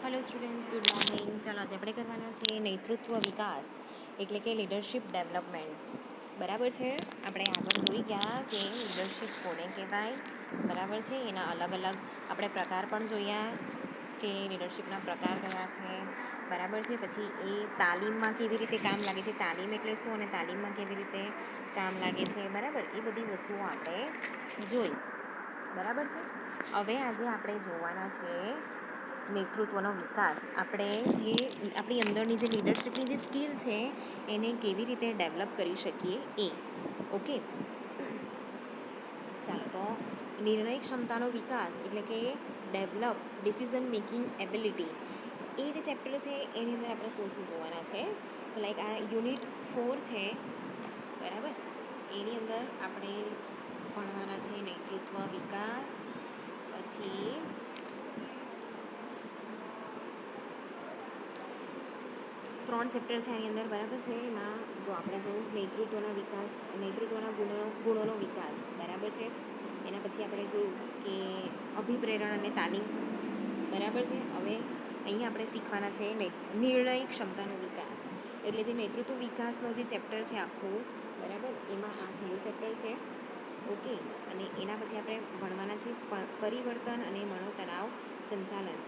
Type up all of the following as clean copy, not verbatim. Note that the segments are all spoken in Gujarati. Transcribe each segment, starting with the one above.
Hello students, good morning. ચાલો આજે આપણે કરવાના છે નેતૃત્વ વિકાસ એટલે કે લીડરશિપ ડેવલપમેન્ટ. બરાબર છે. આપણે આગળ જોઈ ગયા કે લીડરશિપ કોને કહેવાય. બરાબર છે. એના અલગ અલગ આપણે પ્રકાર પણ જોયા કે લીડરશિપના પ્રકાર કયા છે. બરાબર છે. પછી એ તાલીમમાં કેવી રીતે કામ લાગે છે, તાલીમ એટલે શું અને તાલીમમાં કેવી રીતે કામ લાગે છે. બરાબર, એ બધી વસ્તુઓ આપણે જોઈ. બરાબર છે. હવે આજે આપણે જોવાના છે નેતૃત્વનો વિકાસ. આપણે જે આપણી અંદરની જે લીડરશિપની જે સ્કિલ છે એને કેવી રીતે ડેવલપ કરી શકીએ એ. ઓકે, ચાલો તો નિર્ણય ક્ષમતાનો વિકાસ એટલે કે ડેવલપ ડિસિઝન મેકિંગ એબિલિટી, એ જે ચેપ્ટર છે એની અંદર આપણે શું શું જોવાના છે. તો લાઈક આ યુનિટ 4 છે. બરાબર, એની અંદર આપણે ભણવાના છે નેતૃત્વ વિકાસ. પછી ત્રણ ચેપ્ટર છે આની અંદર. બરાબર છે. એમાં જો આપણે જોયું નેતૃત્વના વિકાસ, નેતૃત્વના ગુણોનો વિકાસ. બરાબર છે. એના પછી આપણે જોયું કે અભિપ્રેરણ અને તાલીમ. બરાબર છે. હવે અહીંયા આપણે શીખવાના છે નિર્ણય ક્ષમતાનો વિકાસ, એટલે જે નેતૃત્વ વિકાસનો જે ચેપ્ટર છે આખું. બરાબર, એમાં આ છેલ્લું ચેપ્ટર છે. ઓકે, અને એના પછી આપણે ભણવાના છે પરિવર્તન અને મનોતણાવ સંચાલન,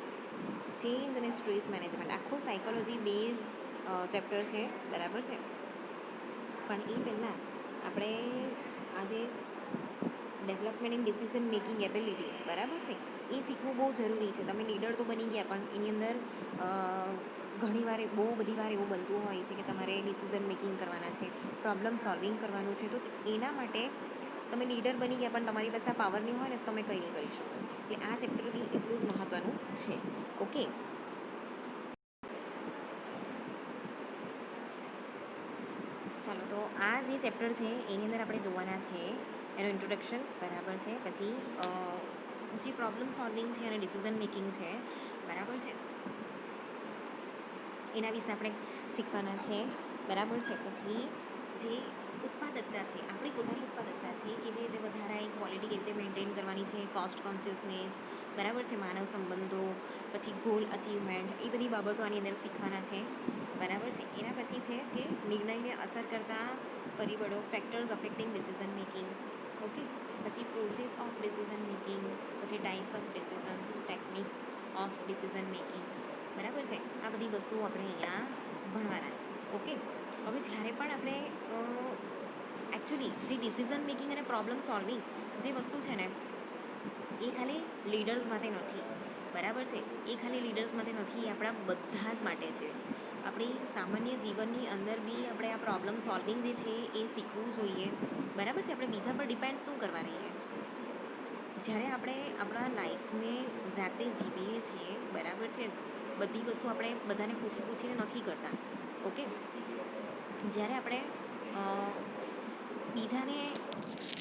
ચેન્જ અને સ્ટ્રેસ મેનેજમેન્ટ. આખું સાયકોલોજી બેઝ ચેપ્ટર છે. બરાબર છે. પણ એ પહેલાં આપણે આજે development in decision making ability, બરાબર છે, એ શીખવું બહુ જરૂરી છે. તમે લીડર તો બની ગયા, પણ એની અંદર ઘણીવાર બહુ બધી વાર એવું બનતું હોય છે કે તમારે ડિસિઝન મેકિંગ કરવાના છે, પ્રોબ્લેમ સોલ્વિંગ કરવાનું છે. તો એના માટે તમે લીડર બની ગયા પણ તમારી પાસે આ પાવર નહીં હોય ને, તમે કંઈ નહીં કરી શકો. એટલે આ ચેપ્ટર બી એટલું જ મહત્ત્વનું છે. ઓકે, ચાલો તો આ જે ચેપ્ટર છે એની અંદર આપણે જોવાના છે એનું ઇન્ટ્રોડક્શન. બરાબર છે. પછી જે પ્રોબ્લેમ સોલ્વિંગ છે અને ડિસિઝન મેકિંગ છે. બરાબર છે, એના વિશે આપણે શીખવાના છે. બરાબર છે. પછી જે ઉત્પાદકતા છે, આપણી પોતાની ઉત્પાદકતા છે, કેવી રીતે વધારાય, ક્વોલિટી કેવી રીતે મેન્ટેન કરવાની છે, કોસ્ટ કોન્શિયસનેસ. બરાબર છે. માનવ સંબંધો, પછી ગોલ અચીવમેન્ટ, એ બધી બાબતો આની અંદર શીખવાના છે. બરાબર છે. એના પછી છે કે નિર્ણયને અસર કરતા પરિબળો, factors affecting decision making. Okay, પછી પ્રોસેસ ઓફ ડિસિઝન મેકિંગ, પછી types of decisions, techniques of decision making. બરાબર છે. આ બધી વસ્તુઓ આપણે અહીંયા ભણવાના છે. ઓકે, હવે જ્યારે પણ આપણે એકચ્યુઅલી જે ડિસિઝન મેકિંગ અને પ્રોબ્લેમ સોલ્વિંગ જે વસ્તુ છે ને, એ ખાલી લીડર્સ માટે નથી. બરાબર છે. એ ખાલી લીડર્સ માટે નથી, એ આપણા બધા જ માટે છે. આપણી સામાન્ય જીવનની અંદર બી આપણે આ પ્રોબ્લેમ સોલ્વિંગ જે છે એ શીખવું જોઈએ. બરાબર છે. આપણે બીજા પર ડિપેન્ડ શું કરવા રહીએ. જ્યારે આપણે આપણા લાઈફને જાતે જીવીએ છીએ, બરાબર છે, બધી વસ્તુ આપણે બધાને પૂછી પૂછીને નથી કરતા. ઓકે, જ્યારે આપણે બીજાને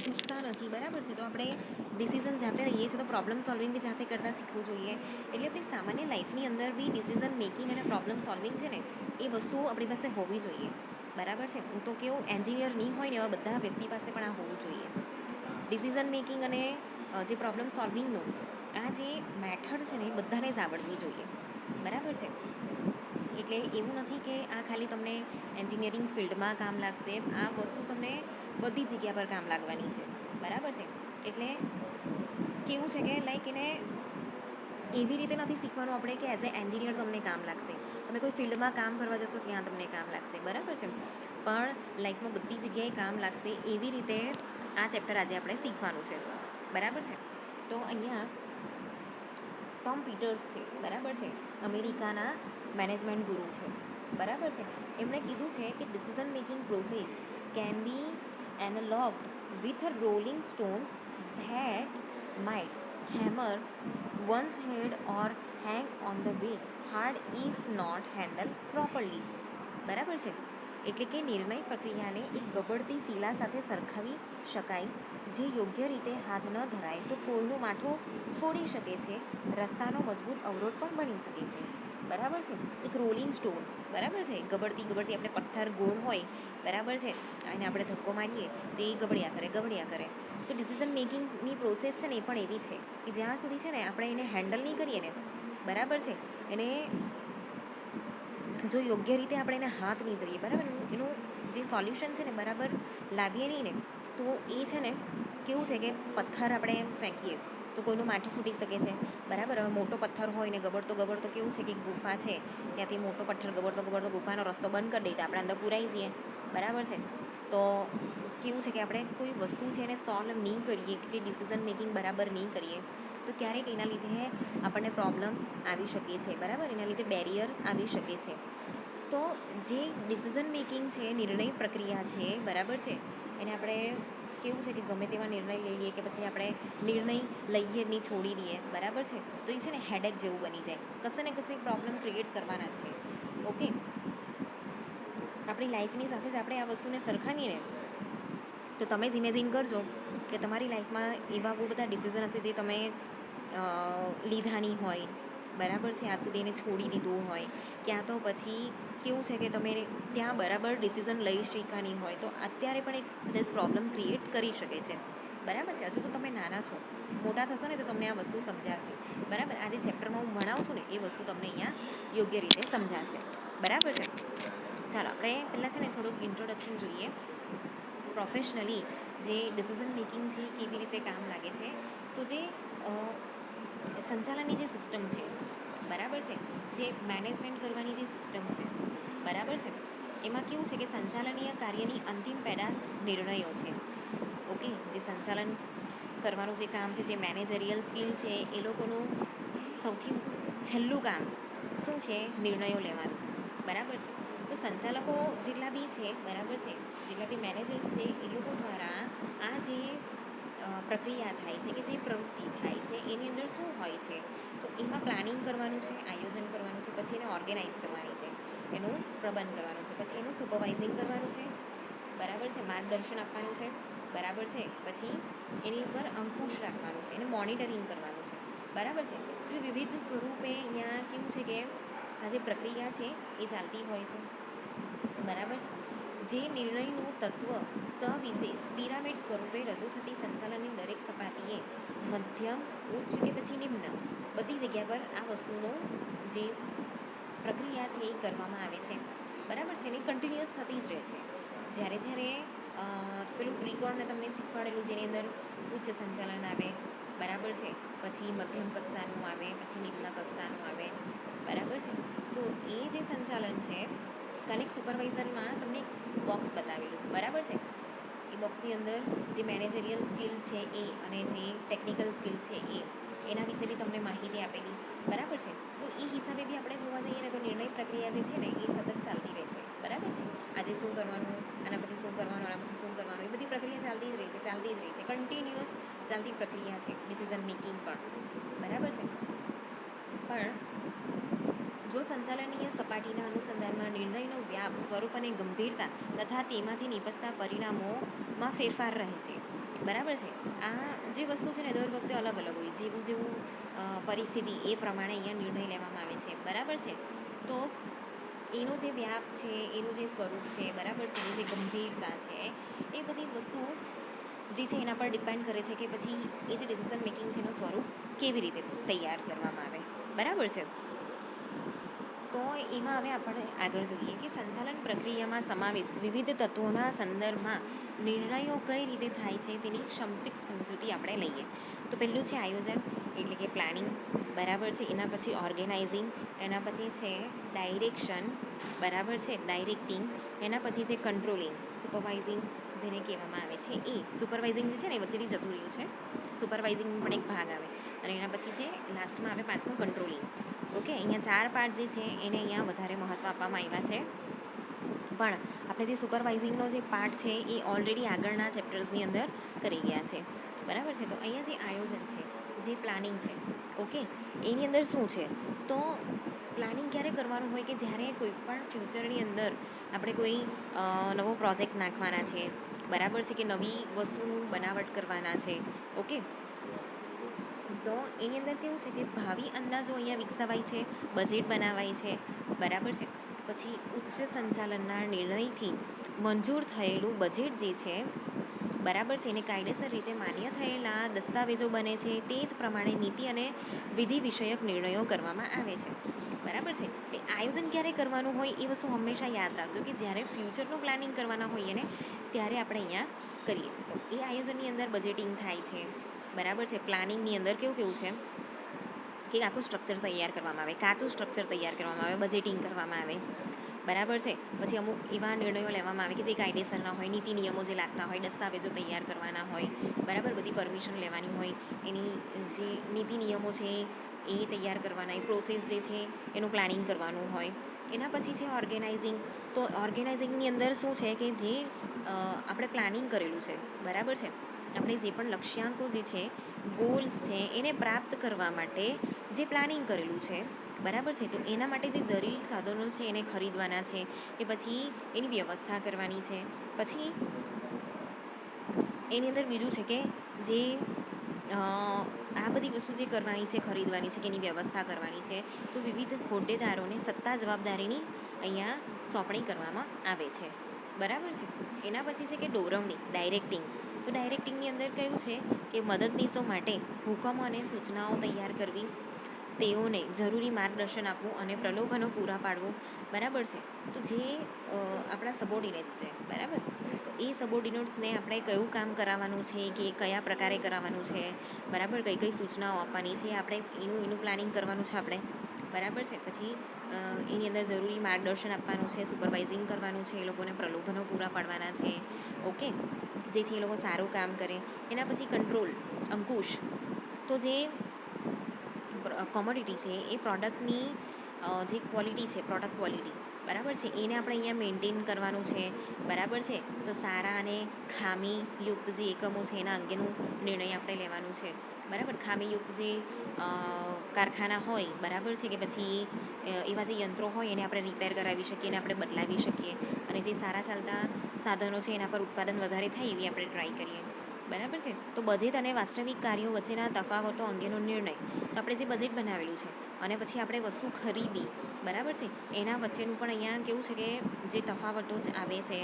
પૂછતા નથી, બરાબર છે, તો આપણે ડિસિઝન જાતે લઈએ છીએ, તો પ્રોબ્લેમ સોલ્વિંગ બી જાતે કરતાં શીખવું જોઈએ. એટલે આપણી સામાન્ય લાઈફની અંદર બી ડિસિઝન મેકિંગ અને પ્રોબ્લેમ સોલ્વિંગ છે ને, એ વસ્તુઓ આપણી પાસે હોવી જોઈએ. બરાબર છે. હું તો કેવું, એન્જિનિયર નહીં હોય ને એવા બધા વ્યક્તિ પાસે પણ આ હોવું જોઈએ. ડિસિઝન મેકિંગ અને જે પ્રોબ્લેમ સોલ્વિંગનું આ જે મેથડ છે ને, એ બધાને જ આવડવી જોઈએ. બરાબર છે. એટલે એવું નથી કે આ ખાલી તમને એન્જિનિયરિંગ ફિલ્ડમાં કામ લાગશે. આ વસ્તુ તમને બધી જગ્યા પર કામ લાગવાની છે. બરાબર છે. એટલે કેવું છે કે લાઈક એને એવી રીતે નથી શીખવાનું આપણે કે એઝ એ એન્જિનિયર તમને કામ લાગશે, તમે કોઈ ફિલ્ડમાં કામ કરવા જશો ત્યાં તમને કામ લાગશે. બરાબર છે. પણ લાઈફમાં બધી જગ્યાએ કામ લાગશે એવી રીતે આ ચેપ્ટર આજે આપણે શીખવાનું છે. બરાબર છે. તો અહીંયા ટોમ પીટર્સ છે. બરાબર છે, અમેરિકાના મેનેજમેન્ટ ગુરુ છે. બરાબર છે. એમણે કીધું છે કે decision making process can be analogued with a rolling stone that might hammer one's head or hang on the way hard if not handled properly. બરાબર છે. એટલે કે નિર્ણય પ્રક્રિયાને એક ગબડતી શીલા સાથે સરખાવી શકાય. જે યોગ્ય રીતે હાથ ન ધરાય તો કોઈનું માથું ફોડી શકે છે, રસ્તાનો મજબૂત અવરોધ પણ બની શકે છે. બરાબર છે. એક રોલિંગ સ્ટોન, બરાબર છે, ગબડતી ગબડતી આપણે પથ્થર ગોળ હોય, બરાબર છે, અને આપણે ધક્કો મારીએ તો એ ગબડ્યા કરે, ગબડ્યા કરે. તો ડિસિઝન મેકિંગની પ્રોસેસ છે ને, એ પણ એવી છે કે જ્યાં સુધી છે ને આપણે એને હેન્ડલ નહીં કરીએ ને, બરાબર છે. એને જો યોગ્ય રીતે આપણે એને હાથ નહીં કરીએ, બરાબર, એનું જે સોલ્યુશન છે ને બરાબર લાવીએ નહીં ને, તો એ છે ને કેવું છે કે પથ્થર આપણે ફેંકીએ તો કોઈનું માટી ફૂટી શકે છે, બરાબર. હવે મોટો પથ્થર હોય ને ગબડતો ગબડતો કેવું છે કે ગુફા છે, ત્યાંથી મોટો પથ્થર ગબડતો ગબડતો ગુફાનો રસ્તો બંધ કરી દઈએ તો આપણે અંદર પુરાઈ જઈએ, બરાબર છે. તો કેવું છે કે આપણે કોઈ વસ્તુ છે એને સોલ્વ નહીં કરીએ કે ડિસિઝન મેકિંગ બરાબર નહીં કરીએ તો ક્યારેક એના લીધે આપણને પ્રોબ્લેમ આવી શકે છે, બરાબર. એના લીધે બેરિયર આવી શકે છે. તો જે ડિસિઝન મેકિંગ છે, નિર્ણય પ્રક્રિયા છે, બરાબર છે, એને આપણે કેવું છે કે ગમે તેવા નિર્ણય લઈ લઈએ કે પછી આપણે નિર્ણય લઈએ નહીં છોડી દઈએ, બરાબર છે, તો એ છે ને હેડેક જેવું બની જાય, કશે ને કશે પ્રોબ્લેમ ક્રિએટ કરવાના છે. ઓકે, આપણી લાઈફની સાથે જ આપણે આ વસ્તુને સરખાવીએ ને તો તમે જ ઇમેજિન કરજો કે તમારી લાઈફમાં એવા બહુ બધા ડિસિઝન હશે જે તમે લીધાની હોય, બરાબર છે, આજ સુધી એને છોડી દીધું હોય, ક્યાં તો પછી કેવું છે કે તમે ત્યાં બરાબર ડિસિઝન લઈ શીખવાની હોય તો અત્યારે પણ એક કદાચ પ્રોબ્લેમ ક્રિએટ કરી શકે છે, બરાબર છે. હજુ તો તમે નાના છો, મોટા થશો ને તો તમને આ વસ્તુ સમજાશે, બરાબર. આ જે ચેપ્ટરમાં હું ભણાવું છું ને એ વસ્તુ તમને અહીંયા યોગ્ય રીતે સમજાશે, બરાબર છે. ચાલો આપણે પહેલાં છે ને થોડુંક ઇન્ટ્રોડક્શન જોઈએ, પ્રોફેશનલી જે ડિસિઝન મેકિંગ છે કેવી રીતે કામ લાગે છે. તો જે સંચાલનની જે સિસ્ટમ છે, બરાબર છે, જે મેનેજમેન્ટ કરવાની જે સિસ્ટમ છે, બરાબર છે, એમાં કેવું છે કે સંચાલનીય કાર્યની અંતિમ પેદાશ નિર્ણયો છે. ઓકે, જે સંચાલન કરવાનું જે કામ છે, જે મેનેજરિયલ સ્કિલ છે, એ લોકોનું સૌથી છેલ્લું કામ શું છે? નિર્ણયો લેવાનું, બરાબર છે. તો સંચાલકો જેટલા બી છે, બરાબર છે, જેટલા બી મેનેજર્સ છે, એ લોકો દ્વારા આ જે પ્રક્રિયા થાય છે કે જે પ્રવૃત્તિ થાય છે એની અંદર શું હોય છે? તો એમાં પ્લાનિંગ કરવાનું છે, આયોજન કરવાનું છે, પછી એને ઓર્ગેનાઇઝ કરવાની છે, એનું પ્રબંધ કરવાનું છે, પછી એનું સુપરવાઇઝિંગ કરવાનું છે, બરાબર છે, માર્ગદર્શન આપવાનું છે, બરાબર છે, પછી એની ઉપર અંકુશ રાખવાનું છે, એને મોનિટરિંગ કરવાનું છે, બરાબર છે. તો એ વિવિધ સ્વરૂપે અહીંયા કેવું છે કે આ જે પ્રક્રિયા છે એ ચાલતી હોય છે, બરાબર છે. જે નિર્ણયનું તત્વ સવિશેષ પિરામિડ સ્વરૂપે રજૂ થતી સંચાલનની દરેક સપાટીએ મધ્યમ, ઉચ્ચ કે પછી નિમ્ન બધી જગ્યા પર આ વસ્તુનો જે પ્રક્રિયા છે એ કરવામાં આવે છે, બરાબર છે, એની કન્ટિન્યુઅસ થતી જ રહે છે. જ્યારે જ્યારે પેલું ત્રિકોણ મેં તમને શીખવાડેલું જેની અંદર ઉચ્ચ સંચાલન આવે, બરાબર છે, પછી મધ્યમ કક્ષાનું આવે, પછી નિમ્ન કક્ષાનું આવે, બરાબર છે. તો એ જે સંચાલન છે, કનેક્ટ સુપરવાઇઝરમાં તમને એક બોક્સ બતાવેલું, બરાબર છે. એ બોક્સની અંદર જે મેનેજરિયલ સ્કિલ છે એ અને જે ટેકનિકલ સ્કિલ છે એના વિશે બી તમને માહિતી આપેલી, બરાબર છે. તો એ હિસાબે બી આપણે જોવા જઈએ ને તો નિર્ણય પ્રક્રિયા જે છે ને એ સતત ચાલતી રહે છે, બરાબર છે. આજે શું કરવાનું, આના પછી શું કરવાનું, આના પછી શું કરવાનું, એ બધી પ્રક્રિયા ચાલતી જ રહે છે, ચાલતી જ રહે છે, કન્ટિન્યુઅસ ચાલતી પ્રક્રિયા છે ડિસિઝન મેકિંગ પણ, બરાબર છે. પણ જો સંચાલનીય સપાટીના અનુસંધાનમાં નિર્ણયનો વ્યાપ, સ્વરૂપ અને ગંભીરતા તથા તેમાંથી નિપજતા પરિણામોમાં ફેરફાર રહે છે, બરાબર છે. આ જે વસ્તુ છે ને દર વખતે અલગ અલગ હોય, જેવું જેવું પરિસ્થિતિ એ પ્રમાણે અહીંયા નિર્ણય લેવામાં આવે છે, બરાબર છે. તો એનો જે વ્યાપ છે, એનું જે સ્વરૂપ છે, બરાબર છે, એની જે ગંભીરતા છે, એ બધી વસ્તુ જે છે એના પર ડિપેન્ડ કરે છે કે પછી એ જે ડિસિઝન મેકિંગ છે એનું સ્વરૂપ કેવી રીતે તૈયાર કરવામાં આવે, બરાબર છે. તો એમાં હવે આપણે આગળ જોઈએ કે સંચાલન પ્રક્રિયામાં સમાવેશ વિવિધ તત્વોના સંદર્ભમાં નિર્ણયો કઈ રીતે થાય છે તેની સંક્ષિપ્ત સમજૂતી આપણે લઈએ. તો પહેલું છે આયોજન એટલે કે પ્લાનિંગ, બરાબર છે. એના પછી ઓર્ગેનાઇઝિંગ, એના પછી છે ડાયરેક્શન, બરાબર છે, ડાયરેક્ટિંગ, એના પછી છે કંટ્રોલિંગ, સુપરવાઇઝિંગ જેને કહેવામાં આવે છે એ સુપરવાઇઝિંગ જે છે ને એ વચ્ચેથી જતું રહ્યું છે, સુપરવાઇઝિંગ પણ એક ભાગ આવે, અને એના પછી છે લાસ્ટમાં આવે પાંચમું કંટ્રોલિંગ. ઓકે, અહીંયા 4 પાર્ટ જે છે એને અહીંયા વધારે મહત્ત્વ આપવામાં આવ્યા છે, પણ આપણે જે સુપરવાઇઝિંગનો જે પાર્ટ છે એ ઓલરેડી આગળના ચેપ્ટર્સની અંદર કરી ગયા છે, બરાબર છે. તો અહીંયા જે આયોજન છે, જે પ્લાનિંગ છે, ઓકે, એની અંદર શું છે? તો પ્લાનિંગ ક્યારે કરવાનું હોય કે જ્યારે કોઈ પણ ફ્યુચરની અંદર આપણે કોઈ નવો પ્રોજેક્ટ નાખવાના છે, બરાબર છે, કે નવી વસ્તુનું બનાવટ કરવાના છે, ઓકે. તો એની અંદર કેવું છે કે ભાવિ અંદાજો અહીંયા વિકસાવાય છે, બજેટ બનાવાય છે, બરાબર છે. પછી ઉચ્ચ સંચાલનના નિર્ણયથી મંજૂર થયેલું બજેટ જે છે બરાબર છે, એને કાયદેસર રીતે માન્ય થયેલા દસ્તાવેજો બને છે, તે જ પ્રમાણે નીતિ અને વિધિ વિષયક નિર્ણયો કરવામાં આવે છે. બરાબર છે. એટલે આયોજન ક્યારે કરવાનું હોય એ વસ્તુ હંમેશા યાદ રાખજો કે જ્યારે ફ્યુચરનું પ્લાનિંગ કરવાના હોઈએ ને ત્યારે આપણે અહીંયા કરીએ છીએ. તો એ આયોજનની અંદર બજેટિંગ થાય છે. બરાબર છે. પ્લાનિંગની અંદર કેવું છે કે આખું સ્ટ્રક્ચર તૈયાર કરવામાં આવે, કાચું સ્ટ્રક્ચર તૈયાર કરવામાં આવે, બજેટિંગ કરવામાં આવે. બરાબર છે. પછી અમુક એવા નિર્ણયો લેવામાં આવે કે જે કાયદેસરના હોય, નીતિ નિયમો જે લાગતા હોય, દસ્તાવેજો તૈયાર કરવાના હોય, બરાબર, બધી પરમિશન લેવાની હોય, એની જે નીતિ નિયમો છે એ તૈયાર કરવાના, એ પ્રોસેસ જે છે એનું પ્લાનિંગ કરવાનું હોય. એના પછી છે ઓર્ગેનાઇઝિંગ. તો ઓર્ગેનાઇઝિંગની અંદર શું છે કે જે આપણે પ્લાનિંગ કરેલું છે, બરાબર છે, આપણે જે પણ લક્ષ્યાંકો જે છે, ગોલ્સ છે, એને પ્રાપ્ત કરવા માટે જે પ્લાનિંગ કરેલું છે, બરાબર છે, તો એના માટે જે જરૂરી સાધનો છે એને ખરીદવાના છે, કે પછી એની વ્યવસ્થા કરવાની છે. પછી એની અંદર બીજું છે કે જે આ બધી વસ્તુ જે કરવાની છે, ખરીદવાની છે, કે એની વ્યવસ્થા કરવાની છે, તો વિવિધ હોદ્દેદારોને સત્તા જવાબદારીની અહીંયા સોંપણી કરવામાં આવે છે. બરાબર છે. એના પછી છે કે દોરવણી, ડાયરેક્ટિંગ. તો ડાયરેક્ટિંગની અંદર કયું છે કે મદદનીશો માટે હુકમો અને સૂચનાઓ તૈયાર કરવી, તેઓને જરૂરી માર્ગદર્શન આપવું અને પ્રલોભનો પૂરા પાડવું. બરાબર છે. તો જે આપણા સબોર્ડિનેટ્સ છે, બરાબર, તો એ સબોર્ડિનેટ્સને આપણે કયું કામ કરાવવાનું છે, કે કયા પ્રકારે કરાવવાનું છે, બરાબર, કઈ કઈ સૂચનાઓ આપવાની છે, આપણે એનું પ્લાનિંગ કરવાનું છે આપણે. બરાબર છે. પછી એની અંદર જરૂરી માર્ગદર્શન આપવાનું છે, સુપરવાઇઝિંગ કરવાનું છે, એ લોકોને પ્રલોભનો પૂરા પાડવાના છે. ઓકે, જેથી એ લોકો સારું કામ કરે. એના પછી કંટ્રોલ, અંકુશ. તો જે કોમોડિટી છે એ પ્રોડક્ટની જે ક્વોલિટી છે, પ્રોડક્ટ ક્વોલિટી, બરાબર છે, એને આપણે અહીંયા મેન્ટેન કરવાનું છે. બરાબર છે. તો સારા અને ખામીયુક્ત જે એકમો છે એના અંગેનું નિર્ણય આપણે લેવાનું છે. બરાબર. ખામીયુક્ત જે કારખાના હોય, બરાબર છે, કે પછી એવા જે યંત્રો હોય એને આપણે રિપેર કરાવી શકીએ, એને આપણે બદલાવી શકીએ, અને જે સારા ચાલતા સાધનો છે એના પર ઉત્પાદન વધારે થાય એવી આપણે ટ્રાય કરીએ. બરાબર છે. તો બજેટ અને વાસ્તવિક કાર્યો વચ્ચેના તફાવતો અંગેનો નિર્ણય. તો આપણે જે બજેટ બનાવેલું છે અને પછી આપણે વસ્તુ ખરીદી, બરાબર છે, એના વચ્ચેનું પણ અહીંયા કેવું છે કે જે તફાવતો જ આવે છે,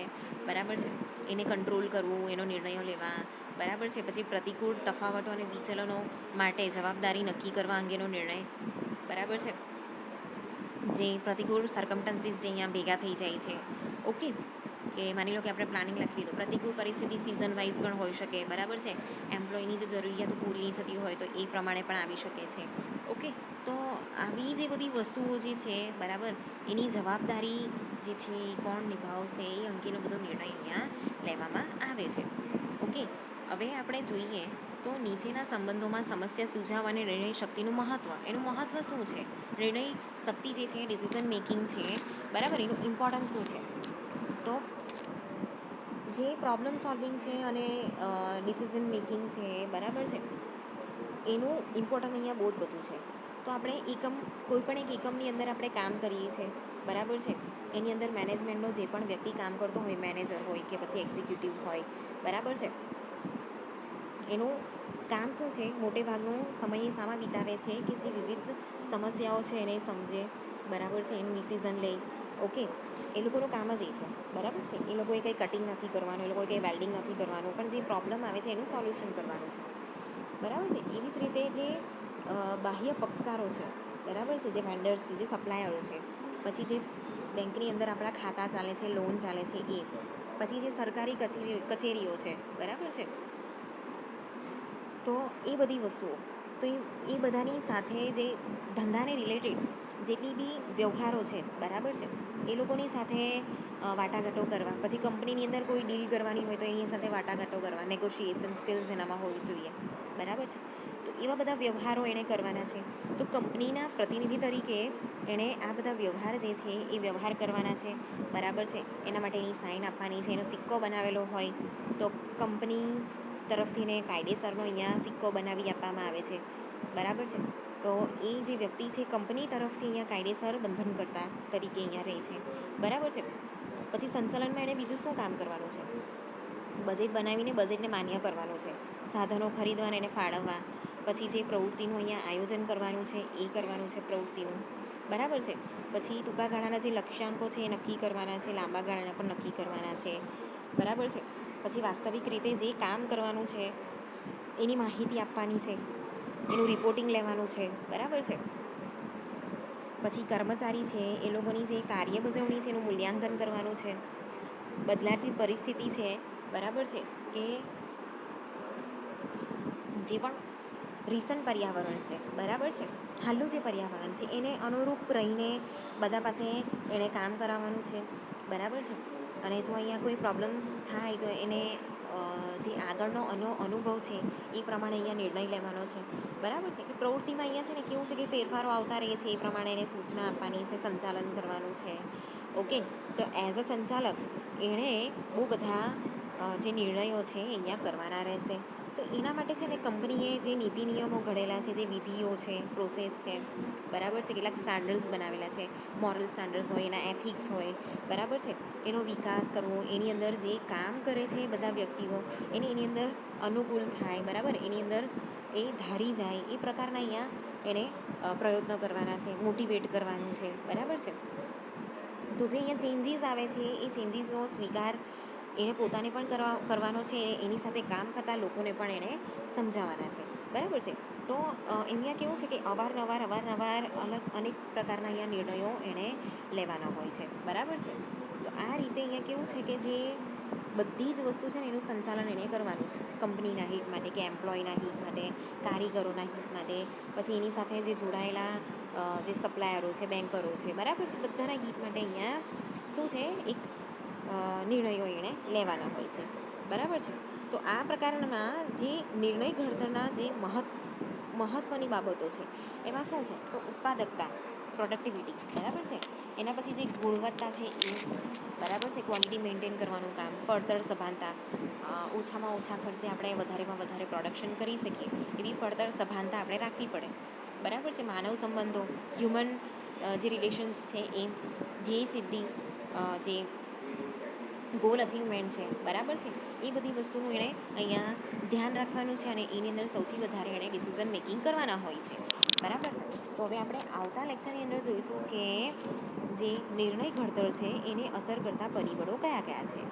બરાબર છે, એને કંટ્રોલ કરવું, એનો નિર્ણયો લેવા. બરાબર છે. પછી પ્રતિકૂળ તફાવતો અને વિચલનો માટે જવાબદારી નક્કી કરવા અંગેનો નિર્ણય. બરાબર છે. જે પ્રતિકૂળ સર્કમસ્ટન્સીસ જે અહીંયા ભેગા થઈ જાય છે. ઓકે, કે માની લો કે આપણે પ્લાનિંગ લખી લીધું, પ્રતિકૂળ પરિસ્થિતિ સિઝન વાઇઝ પણ હોઈ શકે. બરાબર છે. એમ્પ્લોયની જે જરૂરિયાતો પૂરી નહીં થતી હોય તો એ પ્રમાણે પણ આવી શકે છે. ઓકે, તો આવી જે બધી વસ્તુઓ જે છે, બરાબર, એની જવાબદારી જે છે એ કોણ નિભાવશે એ અંગેનો બધો નિર્ણય અહીંયા લેવામાં આવે છે. ઓકે, હવે આપણે જોઈએ તો નીચેના સંબંધોમાં સમસ્યા સુઝાવ અને નિર્ણય શક્તિનું મહત્ત્વ. એનું મહત્ત્વ શું છે? નિર્ણય શક્તિ જે છે, ડિસિઝન મેકિંગ છે, બરાબર, એનું ઇમ્પોર્ટન્સ શું છે? તો જે પ્રોબ્લેમ સોલ્વિંગ છે અને ડિસિઝન મેકિંગ છે, બરાબર છે, એનું ઇમ્પોર્ટન્ટ અહીંયા બહુ જ બધું છે. તો આપણે કોઈ પણ એક એકમની અંદર આપણે કામ કરીએ છીએ, બરાબર છે, એની અંદર મેનેજમેન્ટનો જે પણ વ્યક્તિ કામ કરતો હોય, મેનેજર હોય કે પછી એક્ઝિક્યુટિવ હોય, બરાબર છે, એનું કામ શું છે, મોટે ભાગનો સમય શામાં વિતાવે છે કે જે વિવિધ સમસ્યાઓ છે એને સમજે, બરાબર છે, એનું ડિસિઝન લે. ઓકે, એ લોકોનું કામ જ એ છે, બરાબર છે. એ લોકોએ કંઈ કટિંગ નથી કરવાનું, એ લોકોએ કંઈ વેલ્ડિંગ નથી કરવાનું, પણ જે પ્રોબ્લેમ આવે છે એનું સોલ્યુશન કરવાનું છે. બરાબર છે. એવી જ રીતે જે બાહ્ય પક્ષકારો છે, બરાબર છે, જે વેન્ડર્સ છે, જે સપ્લાયરો છે, પછી જે બેંકની અંદર આપણા ખાતા ચાલે છે, લોન ચાલે છે એ, પછી જે સરકારી કચેરીઓ છે, બરાબર છે, તો એ બધી વસ્તુઓ, તો એ બધાની સાથે જે ધંધાને રિલેટેડ જેટલી બી વ્યવહારો છે, બરાબર છે, એ લોકોની સાથે વાટાઘાટો કરવા. પછી કંપનીની અંદર કોઈ ડીલ કરવાની હોય તો એની સાથે વાટાઘાટો કરવા, નેગોશિએશન સ્કિલ્સ એનામાં હોવી જોઈએ, બરાબર છે. તો એવા બધા વ્યવહારો એણે કરવાના છે. તો કંપનીના પ્રતિનિધિ તરીકે એણે આ બધા વ્યવહાર જે છે એ વ્યવહાર કરવાના છે, બરાબર છે. એના માટે એની સાઇન આપવાની છે, એનો સિક્કો બનાવેલો હોય તો કંપની તરફથી ને કાયદેસરનો અહીંયા સિક્કો બનાવી આપવામાં આવે છે, બરાબર છે. તો એ જે વ્યક્તિ છે કંપની તરફથી અહીંયા કાયદેસર બંધનકર્તા તરીકે અહીંયા રહે છે, બરાબર છે. પછી સંચાલનમાં એણે બીજું શું કામ કરવાનું છે? બજેટ બનાવીને બજેટને માન્ય કરવાનું છે, સાધનો ખરીદવાને એને ફાળવવા, પછી જે પ્રવૃત્તિનું અહીંયા આયોજન કરવાનું છે એ કરવાનું છે પ્રવૃત્તિનું, બરાબર છે. પછી ટૂંકા ગાળાના જે લક્ષ્યાંકો છે એ નક્કી કરવાના છે, લાંબા ગાળાના પણ નક્કી કરવાના છે, બરાબર છે. પછી વાસ્તવિક રીતે જે કામ કરવાનું છે એની માહિતી આપવાની છે, એનું રિપોર્ટિંગ લેવાનું છે, બરાબર છે. પછી કર્મચારી છે એ લોકોની જે કાર્ય બજવણી છે એનું મૂલ્યાંકન કરવાનું છે. બદલાતી પરિસ્થિતિ છે, બરાબર છે, કે જે પણ રિસન્ટ પર્યાવરણ છે, બરાબર છે, હાલનું જે પર્યાવરણ છે એને અનુરૂપ રહીને બધા પાસે એણે કામ કરાવવાનું છે, બરાબર છે. અને જો અહીંયા કોઈ પ્રોબ્લેમ થાય તો એને જે આગળનો અનુભવ છે એ પ્રમાણે અહીંયા નિર્ણય લેવાનો છે, બરાબર છે. કે પ્રવૃત્તિમાં અહીંયા છે ને કેવું છે કે ફેરફારો આવતા રહે છે, એ પ્રમાણે એને સૂચના આપવાની છે, સંચાલન કરવાનું છે. ઓકે, તો એઝ અ સંચાલક એણે બહુ બધા જે નિર્ણયો છે એ અહીંયા કરવાના રહેશે. તો એના માટે છે ને કંપનીએ જે નીતિ નિયમો ઘડેલા છે, જે વિધિઓ છે, પ્રોસેસ છે, બરાબર છે, કેટલાક સ્ટાન્ડર્ડ્સ બનાવેલા છે, મોરલ સ્ટાન્ડર્ડ્સ હોય, એના એથિક્સ હોય, બરાબર છે, એનો વિકાસ કરવો, એની અંદર જે કામ કરે છે બધા વ્યક્તિઓ એને એની અંદર અનુકૂળ થાય, બરાબર, એની અંદર એ ધારી જાય એ પ્રકારના અહીંયા એને પ્રયત્નો કરવાના છે, મોટિવેટ કરવાનું છે, બરાબર છે. તો જે અહીંયા ચેન્જીસ આવે છે એ ચેન્જીસનો સ્વીકાર એને પોતાને પણ કરવાનો છે, એની સાથે કામ કરતા લોકોને પણ એણે સમજાવવાના છે, બરાબર છે. તો અહીંયા કેવું છે કે અવારનવાર અનેક પ્રકારના અહીંયા નિર્ણયો એણે લેવાના હોય છે, બરાબર છે. તો આ રીતે અહીંયા કેવું છે કે જે બધી જ વસ્તુ છે ને એનું સંચાલન એણે કરવાનું છે, કંપનીના હિત માટે કે એમ્પ્લોયના હિત માટે, કારીગરોના હિત માટે, પછી એની સાથે જે જોડાયેલા જે સપ્લાયરો છે, બેન્કરો છે, બરાબર છે, બધાના હિત માટે અહીંયા શું છે એક નિર્ણયો એણે લેવાના હોય છે, બરાબર છે. તો આ પ્રકારના જે નિર્ણય ઘડતરના જે મહત્ત્વની બાબતો છે એમાં શું છે તો ઉત્પાદકતા, પ્રોડક્ટિવિટી, બરાબર છે, એના પછી જે ગુણવત્તા છે એ, બરાબર છે, ક્વોલિટી મેન્ટેન કરવાનું કામ, પડતર સભાનતા, ઓછામાં ઓછા ખર્ચે આપણે વધારેમાં વધારે પ્રોડક્શન કરી શકીએ એવી પડતર સભાનતા આપણે રાખવી પડે, બરાબર છે. માનવ સંબંધો, હ્યુમન જે રિલેશન્સ છે એ, ધ્યેય સિદ્ધિ, જે ગોલ અચીવમેન્ટ છે, બરાબર છે, એ બધી વસ્તુનું એણે અહીંયા ધ્યાન રાખવાનું છે અને એની અંદર સૌથી વધારે એણે ડિસિઝન મેકિંગ કરવાના હોય છે, બરાબર છે. તો હવે આપણે આવતા લેક્ચરની અંદર જોઈશું કે જે નિર્ણય ઘડતર છે એને અસર કરતા પરિબળો કયા કયા છે.